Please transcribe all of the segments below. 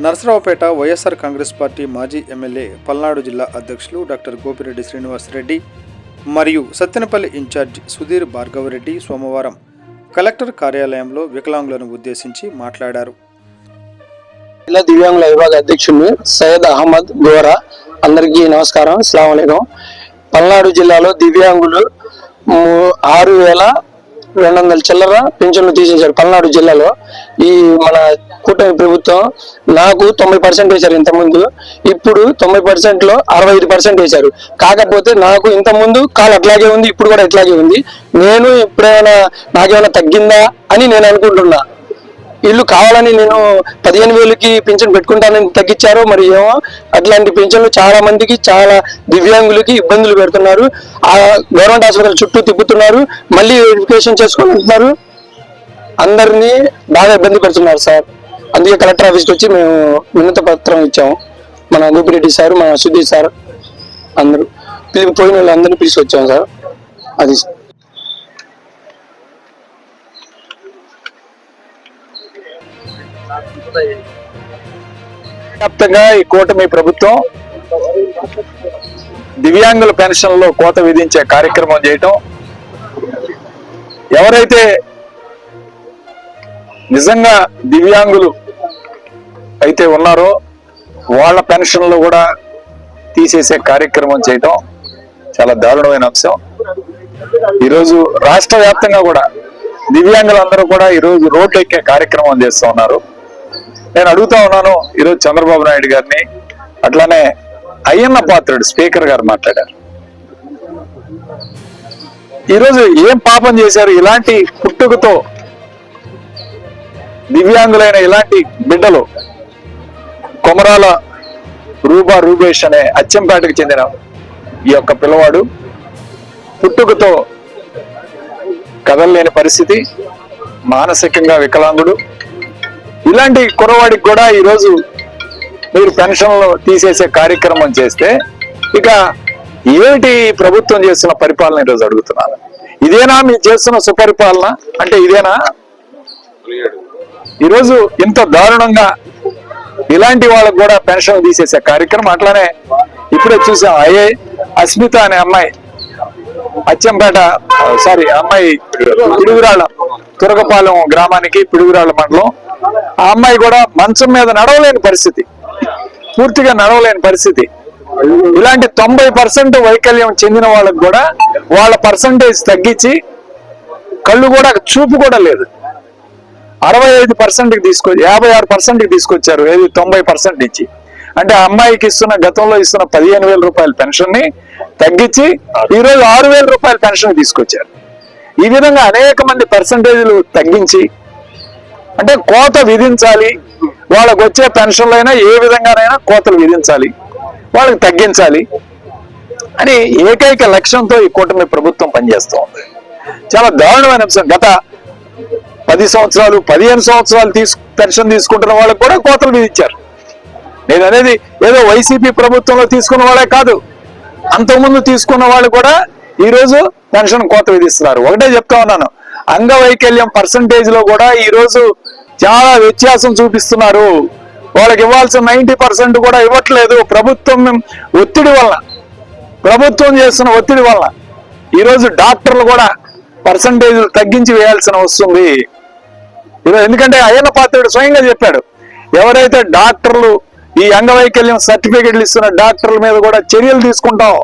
Narasaraopet YSR Congress party మాజీ MLA Palnadu జిల్లా అధ్యక్షులు డాక్టర్ గోపిరెడ్డి శ్రీనివాసరెడ్డి మరియు సత్తెనపల్లి ఇన్ఛార్జ్ సుధీర్ భార్గవరెడ్డి సోమవారం కలెక్టర్ కార్యాలయంలో వికలాంగులను ఉద్దేశించి మాట్లాడారు. జిల్లా దివ్యాంగుల విభాగ అధ్యక్షులు సయ్యద్ అహ్మద్ గోరా. అందరికీ నమస్కారం, అస్సలాము అలైకుం. పల్నాడు జిల్లాలో దివ్యాంగులు 6,200 చిల్లర పింఛన్లు తీసేశారు. పల్నాడు జిల్లాలో ఈ మన కూటమి ప్రభుత్వం నాకు 90% వేశారు ఇంతకుముందు. ఇప్పుడు 90%లో 65% వేశారు. కాకపోతే నాకు ఇంతకుముందు కాలు అట్లాగే ఉంది, ఇప్పుడు కూడా ఇట్లాగే ఉంది. నేను ఎప్పుడైనా నాకేమైనా తగ్గిందా అని నేను అనుకుంటున్నా. వీళ్ళు కావాలని నేను 15,000కి పింఛన్ పెట్టుకుంటానని తగ్గించారో మరి ఏమో. అట్లాంటి పింఛన్లు చాలా మందికి, చాలా దివ్యాంగులకి ఇబ్బందులు పెడుతున్నారు. ఆ గవర్నమెంట్ హాస్పిటల్ చుట్టూ తిప్పుతున్నారు, మళ్ళీ వెరిఫికేషన్ చేసుకుంటున్నారు, అందరినీ బాగా ఇబ్బంది పెడుతున్నారు సార్. అందుకే కలెక్టర్ ఆఫీస్కి వచ్చి మేము వినతి పత్రం ఇచ్చాము. మన గోపిరెడ్డి సార్, మన సుధీర్ సార్ అందరూ పోయిన వాళ్ళు అందరినీ పిలిచి వచ్చాము సార్. అది వ్యాప్తంగా ఈ కూటమి ప్రభుత్వం దివ్యాంగుల పెన్షన్లో కోత విధించే కార్యక్రమం చేయటం, ఎవరైతే నిజంగా దివ్యాంగులు అయితే ఉన్నారో వాళ్ళ పెన్షన్లు కూడా తీసేసే కార్యక్రమం చేయటం చాలా దారుణమైన అంశం. ఈరోజు రాష్ట్ర వ్యాప్తంగా కూడా దివ్యాంగులందరూ కూడా ఈరోజు రోడ్డు ఎక్కే కార్యక్రమం చేస్తూ ఉన్నారు. నేను అడుగుతా ఉన్నాను, ఈరోజు చంద్రబాబు నాయుడు గారిని, అట్లానే అయ్యన్న పాత్రుడు స్పీకర్ గారు మాట్లాడారు. ఈరోజు ఏం పాపం చేశారు? ఇలాంటి పుట్టుకతో దివ్యాంగులైన ఇలాంటి బిడ్డలు, కొమరాల రూబేష్ అనే అచ్చంపేటకు చెందిన ఈ యొక్క పిల్లవాడు పుట్టుకతో కదలలేని పరిస్థితి, మానసికంగా వికలాంగుడు. ఇలాంటి కుర్రవాడికి కూడా ఈరోజు మీరు పెన్షన్లు తీసేసే కార్యక్రమం చేస్తే ఇక ఏమిటి ప్రభుత్వం చేస్తున్న పరిపాలన ఈరోజు అడుగుతున్నాను. ఇదేనా మీరు చేస్తున్న సుపరిపాలన? అంటే ఇదేనా? ఈరోజు ఇంత దారుణంగా ఇలాంటి వాళ్ళకు కూడా పెన్షన్ తీసేసే కార్యక్రమం. అట్లానే ఇప్పుడే చూసాం, అస్మిత అనే అమ్మాయి అచ్చంపేట అమ్మాయి పిడుగురాళ్ళ తురగపాలెం గ్రామానికి, పిడుగురాళ్ళ మండలం. ఆ అమ్మాయి కూడా మంచం మీద నడవలేని పరిస్థితి, పూర్తిగా నడవలేని పరిస్థితి. ఇలాంటి 90% వైకల్యం చెందిన వాళ్ళకు కూడా వాళ్ళ పర్సంటేజ్ తగ్గించి కళ్ళు కూడా చూపు కూడా లేదు, 65%కి 56%కి తీసుకొచ్చారు. ఏది 90% ఇచ్చి. అంటే ఆ అమ్మాయికి గతంలో ఇస్తున్న 15,000 రూపాయల పెన్షన్ ని తగ్గించి ఈరోజు 6,000 రూపాయల పెన్షన్ తీసుకొచ్చారు. ఈ విధంగా అనేక మంది పర్సంటేజ్లు తగ్గించి, అంటే కోత విధించాలి, వాళ్ళకు వచ్చే పెన్షన్లైనా ఏ విధంగానైనా కోతలు విధించాలి, వాళ్ళకి తగ్గించాలి అని ఏకైక లక్ష్యంతో ఈ కూటమి ప్రభుత్వం పనిచేస్తూ ఉంది. చాలా దారుణమైన అంశం. గత 10 సంవత్సరాలు 15 సంవత్సరాలు పెన్షన్ తీసుకుంటున్న వాళ్ళకు కూడా కోతలు విధించారు. నేను అనేది ఏదో వైసీపీ ప్రభుత్వంలో తీసుకున్న వాళ్ళే కాదు, అంతకుముందు తీసుకున్న వాళ్ళు కూడా ఈరోజు పెన్షన్ కోత విధిస్తున్నారు. ఒకటే చెప్తా ఉన్నాను, అంగవైకల్యం పర్సంటేజ్ లో కూడా ఈరోజు చాలా వ్యత్యాసం చూపిస్తున్నారు. వాళ్ళకి ఇవ్వాల్సిన 90% కూడా ఇవ్వట్లేదు. ప్రభుత్వం ఒత్తిడి వల్ల, ప్రభుత్వం చేస్తున్న ఒత్తిడి వల్ల ఈరోజు డాక్టర్లు కూడా పర్సంటేజ్ తగ్గించి వేయాల్సిన వస్తుంది. ఎందుకంటే అయ్యన్న పాత్రుడు స్వయంగా చెప్పాడు, ఎవరైతే డాక్టర్లు ఈ అంగవైకల్యం సర్టిఫికెట్లు ఇస్తున్న డాక్టర్ల మీద కూడా చర్యలు తీసుకుంటాం,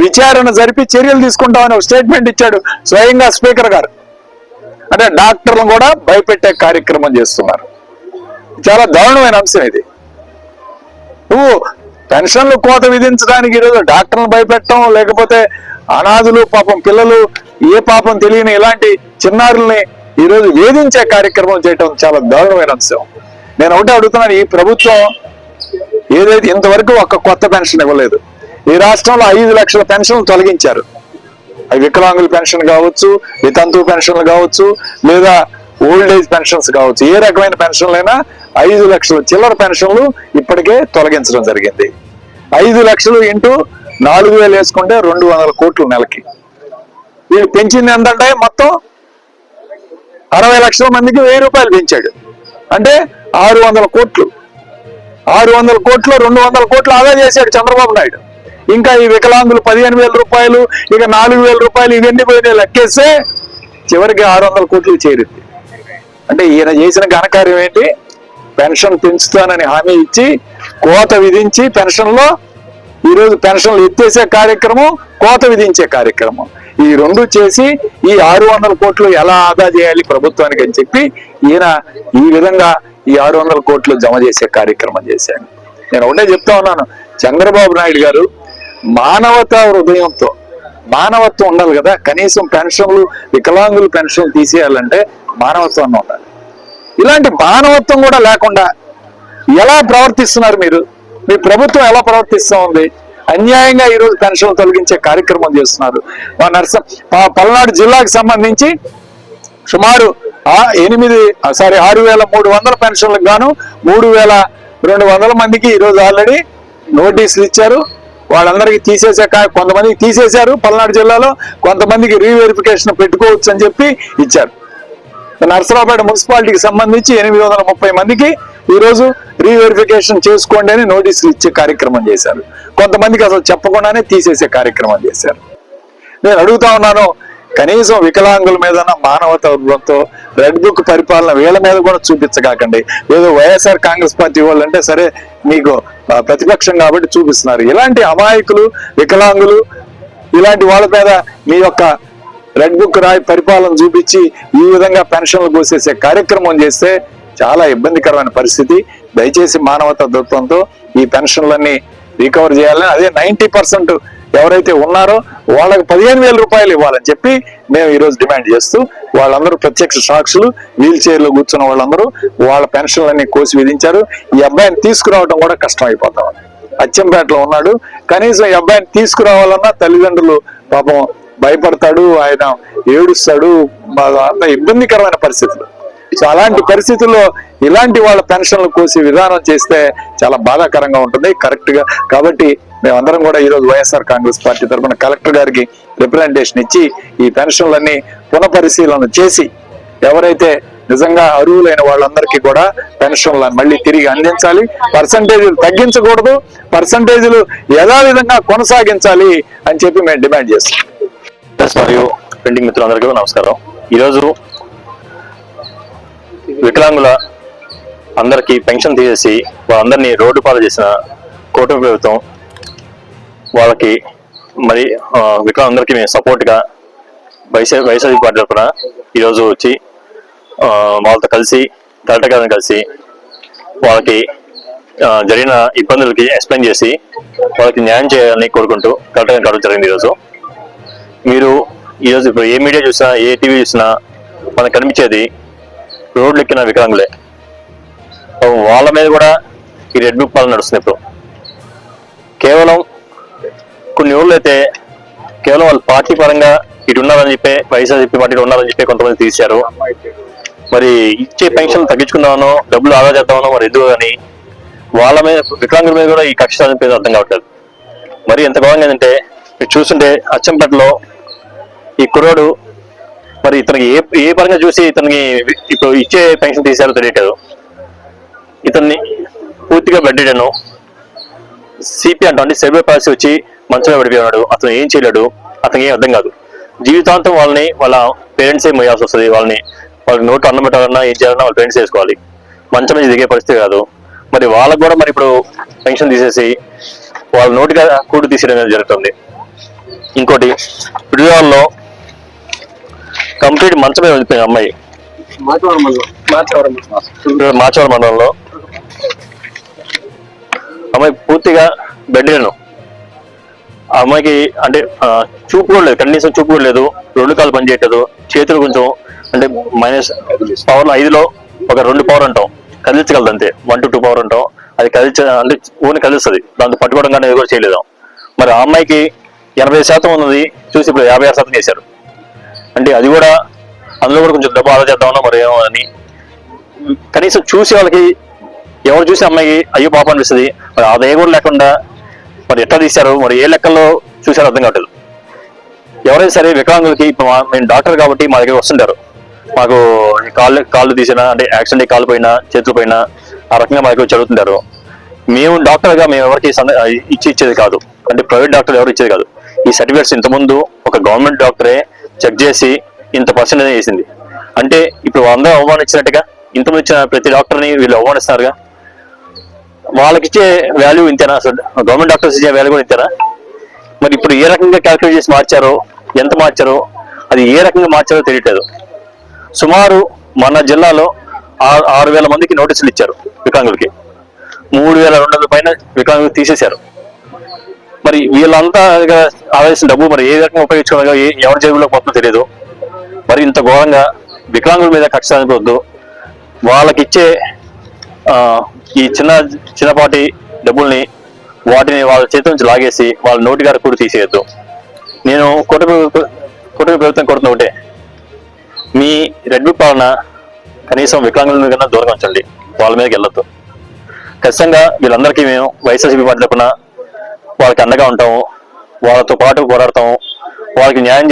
విచారణ జరిపి చర్యలు తీసుకుంటాం అని ఒక స్టేట్మెంట్ ఇచ్చాడు స్వయంగా స్పీకర్ గారు. అంటే డాక్టర్లను కూడా భయపెట్టే కార్యక్రమం చేస్తున్నారు. చాలా దారుణమైన అంశం ఇది. నువ్వు పెన్షన్లు కోత విధించడానికి ఈరోజు డాక్టర్లను భయపెట్టడం, లేకపోతే అనాథులు, పాపం పిల్లలు, ఏ పాపం తెలియని ఇలాంటి చిన్నారుల్ని ఈరోజు వేధించే కార్యక్రమం చేయటం చాలా దారుణమైన అంశం. నేను ఒకటే అడుగుతున్నాను, ఈ ప్రభుత్వం ఏదైతే ఇంతవరకు ఒక కొత్త పెన్షన్ ఇవ్వలేదు. ఈ రాష్ట్రంలో 5 లక్షల పెన్షన్లు తొలగించారు. అవి వికలాంగుల పెన్షన్ కావచ్చు, వితంతు పెన్షన్లు కావచ్చు, లేదా ఓల్డ్ ఏజ్ పెన్షన్స్ కావచ్చు, ఏ రకమైన పెన్షన్లైనా 5 లక్షల చిల్లర పెన్షన్లు ఇప్పటికే తొలగించడం జరిగింది. 5 లక్షలు ఇంటూ 4,000 వేసుకుంటే 200 కోట్లు నెలకి. వీళ్ళు పెంచింది ఎంతంటే మొత్తం 60 లక్షల మందికి 1000 రూపాయలు పెంచాడు, అంటే 600 కోట్లు. 600 కోట్లు 200 కోట్లు ఆదా చేశాడు చంద్రబాబు నాయుడు. ఇంకా ఈ వికలాంగులు 15,000 రూపాయలు, ఇక 4,000 రూపాయలు, ఇవన్నీ పోయినా లెక్కేస్తే చివరికి 600 కోట్లు చేరింది. అంటే ఈయన చేసిన ఘనకార్యం ఏంటి? పెన్షన్ పెంచుతానని హామీ ఇచ్చి కోత విధించి పెన్షన్లో ఈరోజు పెన్షన్లు ఎత్తేసే కార్యక్రమం, కోత విధించే కార్యక్రమం, ఈ రెండు చేసి ఈ 600 కోట్లు ఎలా ఆదా చేయాలి ప్రభుత్వానికి అని చెప్పి ఈయన ఈ విధంగా ఈ 600 కోట్లు జమ చేసే కార్యక్రమం చేశాడు. నేను ఒకటే చెప్తా ఉన్నాను, చంద్రబాబు నాయుడు గారు మానవతా హృదయంతో, మానవత్వం ఉండాలి కదా, కనీసం పెన్షన్లు వికలాంగులు పెన్షన్ తీసేయాలంటే మానవత్వం ఉండాలి. ఇలాంటి మానవత్వం కూడా లేకుండా ఎలా ప్రవర్తిస్తున్నారు మీరు? మీ ప్రభుత్వం ఎలా ప్రవర్తిస్తూ ఉంది? అన్యాయంగా ఈరోజు పెన్షన్ తొలగించే కార్యక్రమం చేస్తున్నారు. పల్నాడు జిల్లాకు సంబంధించి సుమారు 6,300 పెన్షన్లకు గాను 3,200 మందికి ఈరోజు ఆల్రెడీ నోటీసులు ఇచ్చారు. వాళ్ళందరికీ కొంతమందికి తీసేశారు పల్నాడు జిల్లాలో, కొంతమందికి రీవెరిఫికేషన్ పెట్టుకోవచ్చు అని చెప్పి ఇచ్చారు. నర్సరావుపేట మున్సిపాలిటీకి సంబంధించి 830 మందికి ఈరోజు రీవెరిఫికేషన్ చేసుకోండి అని నోటీసులు ఇచ్చే కార్యక్రమం చేశారు. కొంతమందికి అసలు చెప్పకుండానే తీసేసే కార్యక్రమం చేశారు. నేను అడుగుతా ఉన్నాను, కనీసం వికలాంగుల మీద మానవత్వంతో రెడ్ బుక్ పరిపాలన వీళ్ళ మీద కూడా చూపించకాకండి. ఏదో వైఎస్ఆర్ కాంగ్రెస్ పార్టీ వాళ్ళు అంటే సరే మీకు ప్రతిపక్షం కాబట్టి చూపిస్తున్నారు. ఇలాంటి అమాయకులు, వికలాంగులు, ఇలాంటి వాళ్ళ మీద మీ యొక్క రెడ్ బుక్ పరిపాలన చూపించి ఈ విధంగా పెన్షన్లు పోసేసే కార్యక్రమం చేస్తే చాలా ఇబ్బందికరమైన పరిస్థితి. దయచేసి మానవతా దృక్పథంతో ఈ పెన్షన్లన్నీ రికవర్ చేయాలని, అదే 90% ఎవరైతే ఉన్నారో వాళ్ళకి 15,000 రూపాయలు ఇవ్వాలని చెప్పి మేము ఈరోజు డిమాండ్ చేస్తూ, వాళ్ళందరూ ప్రత్యక్ష సాక్షులు, వీల్ చైర్లో కూర్చున్న వాళ్ళందరూ వాళ్ళ పెన్షన్లన్నీ కోసి విధించారు. ఈ అబ్బాయిని తీసుకురావడం కూడా కష్టం అయిపోతాం. అచ్చంపేటలో ఉన్నాడు, కనీసం ఈ అబ్బాయిని తీసుకురావాలన్నా తల్లిదండ్రులు పాపం భయపడతాడు, ఆయన ఏడుస్తాడు, అంత ఇబ్బందికరమైన పరిస్థితులు. సో అలాంటి పరిస్థితుల్లో ఇలాంటి వాళ్ళ పెన్షన్లు కోసి విధానం చేస్తే చాలా బాధాకరంగా ఉంటుంది, కరెక్ట్ గా. కాబట్టి మేమందరం కూడా ఈరోజు వైఎస్ఆర్ కాంగ్రెస్ పార్టీ తరఫున కలెక్టర్ గారికి రిప్రజెంటేషన్ ఇచ్చి ఈ పెన్షన్లన్నీ పునఃపరిశీలన చేసి ఎవరైతే నిజంగా అర్హులైన వాళ్ళందరికీ కూడా పెన్షన్లను మళ్ళీ తిరిగి అందించాలి, పర్సంటేజీలు తగ్గించకూడదు, పర్సంటేజీలు యథావిధంగా కొనసాగించాలి అని చెప్పి మేము డిమాండ్ చేస్తాం. మరియు ప్రింటింగ్ మిత్రులందరికీ నమస్కారం. ఈరోజు వికలాంగుల అందరికీ పెన్షన్ తీసేసి వాళ్ళందరినీ రోడ్డు పాలు చేసిన కూటమి ప్రభుత్వం వాళ్ళకి మరి వికలాంగులందరికీ మేము సపోర్ట్గా వైఎస్ఆర్ పార్టీ తరఫున ఈరోజు వచ్చి వాళ్ళతో కలిసి కలెక్టర్ గారిని కలిసి వాళ్ళకి జరిగిన ఇబ్బందులకి ఎక్స్ప్లెయిన్ చేసి వాళ్ళకి న్యాయం చేయాలని కోరుకుంటూ కలెక్టర్ గారిని కలవడం జరిగింది. ఈరోజు ఇప్పుడు ఏ మీడియా చూసినా, ఏ టీవీ చూసినా మనకు కనిపించేది రోడ్లు ఎక్కిన వికలాంగులే. వాళ్ళ మీద కూడా ఈ రెడ్ బుక్ పాలన నడుస్తుంది. ఇప్పుడు కేవలం కొన్ని ఊళ్ళో అయితే కేవలం వాళ్ళ పార్టీ పరంగా ఇటు ఉన్నారని చెప్పి, వైఎస్ఆర్సీపీ పార్టీలో ఉన్నారని చెప్పి కొంతమంది తీశారు. మరి ఇచ్చే పెన్షన్ తగ్గించుకుందామనో, డబ్బులు ఆదా చేద్దామనో మరి ఎందుకు కానీ వాళ్ళ మీద, వికలాంగుల మీద కూడా ఈ కక్ష అనేది అర్థం కావట్లేదు. మరి ఎంత ఘోరంగా ఏంటంటే మీరు చూస్తుంటే అచ్చంపేటలో ఈ కుర్రోడు మరి ఇతనికి ఏ పరంగా చూసి ఇతనికి ఇప్పుడు ఇచ్చే పెన్షన్ తీశారో తెలియట్లేదు. ఇతన్ని పూర్తిగా బెడ్డెడను సిపి అంటే సెర్వే పాలసీ వచ్చి మంచంలో పడిపోయాడు. అతను ఏం చేయలేడు, అతనికి ఏం అర్థం కాదు. జీవితాంతం వాళ్ళని వాళ్ళ పేరెంట్సే మోయాల్సి వస్తుంది. వాళ్ళకి నోటు అన్నం పెట్టాలన్నా ఏం చేయాలన్నా వాళ్ళ పేరెంట్స్ చేసుకోవాలి. మంచం నుంచి దిగే పరిస్థితి కాదు. మరి వాళ్ళకు కూడా మరి ఇప్పుడు పెన్షన్ తీసేసి వాళ్ళ నోటిగా కూడు తీసేయడం జరుగుతుంది. ఇంకోటి విడుదలలో కంప్లీట్ మంచం మీద వెళ్ళిపోయింది అమ్మాయి. మాచవరం మండలంలో అమ్మాయి పూర్తిగా బెడ్లను. ఆ అమ్మాయికి అంటే చూపు కూడా లేదు, కనీసం చూపు కూడా లేదు, 2 కాళ్ళు పనిచేయట్లేదు, చేతులు కొంచెం అంటే -పవర్ 5లో ఒక 2 పవర్ అంటాం, కదిలించగలదు అంతే. 1 to 2 పవర్ అంటాం, అది అంటే ఊని కదిలిస్తుంది. దాంతో పట్టుకోవడం కానీ కూడా చేయలేదు. మరి ఆ అమ్మాయికి 80% ఉన్నది చూసి ఇప్పుడు 56% చేశారు. అంటే అది కూడా అందులో కూడా కొంచెం డబ్బు ఆదా చేద్దామన్నా మరి ఏమో అని కనీసం చూసి వాళ్ళకి ఎవరు చూసి అమ్మాయికి అయ్యో పాప అనిపిస్తుంది. మరి ఆదాయం కూడా లేకుండా మరి ఎట్లా తీశారు, మరి ఏ లెక్కల్లో చూసారో అర్థం కావట్లేదు. ఎవరైనా సరే వికలాంగులకి ఇప్పుడు మేము డాక్టర్ కాబట్టి మా దగ్గర వస్తుంటారు. మాకు కాళ్ళు తీసినా అంటే యాక్సిడెంట్ కాళ్ళు పోయినా చేతులు పోయినా ఆ రకంగా మా దగ్గర చదువుతుంటారు. మేము డాక్టర్గా మేము ఎవరికి ఇచ్చేది కాదు, అంటే ప్రైవేట్ డాక్టర్ ఎవరు ఇచ్చేది కాదు. ఈ సర్టిఫికేట్స్ ఇంతకుముందు ఒక గవర్నమెంట్ డాక్టరే చెక్ చేసి ఇంత పర్సెంటేజ్ వేసింది. అంటే ఇప్పుడు అందరూ అవమానించినట్టుగా ఇంతకుముందు ఇచ్చిన ప్రతి డాక్టర్ని వీళ్ళు అవమానిస్తున్నారుగా. వాళ్ళకి ఇచ్చే వాల్యూ ఇంతేనా? అసలు గవర్నమెంట్ డాక్టర్స్ ఇచ్చే వాల్యూ కూడా ఇంతేనా? మరి ఇప్పుడు ఏ రకంగా క్యాల్కులేట్ చేసి మార్చారో, ఎంత మార్చారో, అది ఏ రకంగా మార్చారో తెలియట్లేదు. సుమారు మన జిల్లాలో 6,000 మందికి నోటీసులు ఇచ్చారు వికలాంగులకి. 3,200 పైన వికలాంగులు తీసేశారు. మరి వీళ్ళంతా ఆవేశం డబ్బు మరి ఏ రకంగా ఉపయోగించుకోవాలో ఎవరి జేబులో పోతుందో తెలియదు. మరి ఇంత ఘోరంగా వికలాంగుల మీద కక్ష సాధించవద్దు. వాళ్ళకి ఇచ్చే ఈ చిన్నపాటి డబ్బుల్ని వాటిని వాళ్ళ చేతి నుంచి లాగేసి వాళ్ళ నోటి గారు కూడా తీసేయద్దు. నేను కూటమి ప్రభుత్వం కొడుతున్న ఒకటే, మీ రెడ్ బుక్ పాలన కనీసం వికలాంగుల కన్నా దూరంగా ఉంచండి, వాళ్ళ మీదకి వెళ్ళొద్దు. ఖచ్చితంగా వీళ్ళందరికీ మేము వైఎస్ఆర్సీపీ పార్టీ తరపున వాళ్ళకి అండగా ఉంటాము, వాళ్ళతో పాటు పోరాడతాము, వాళ్ళకి న్యాయం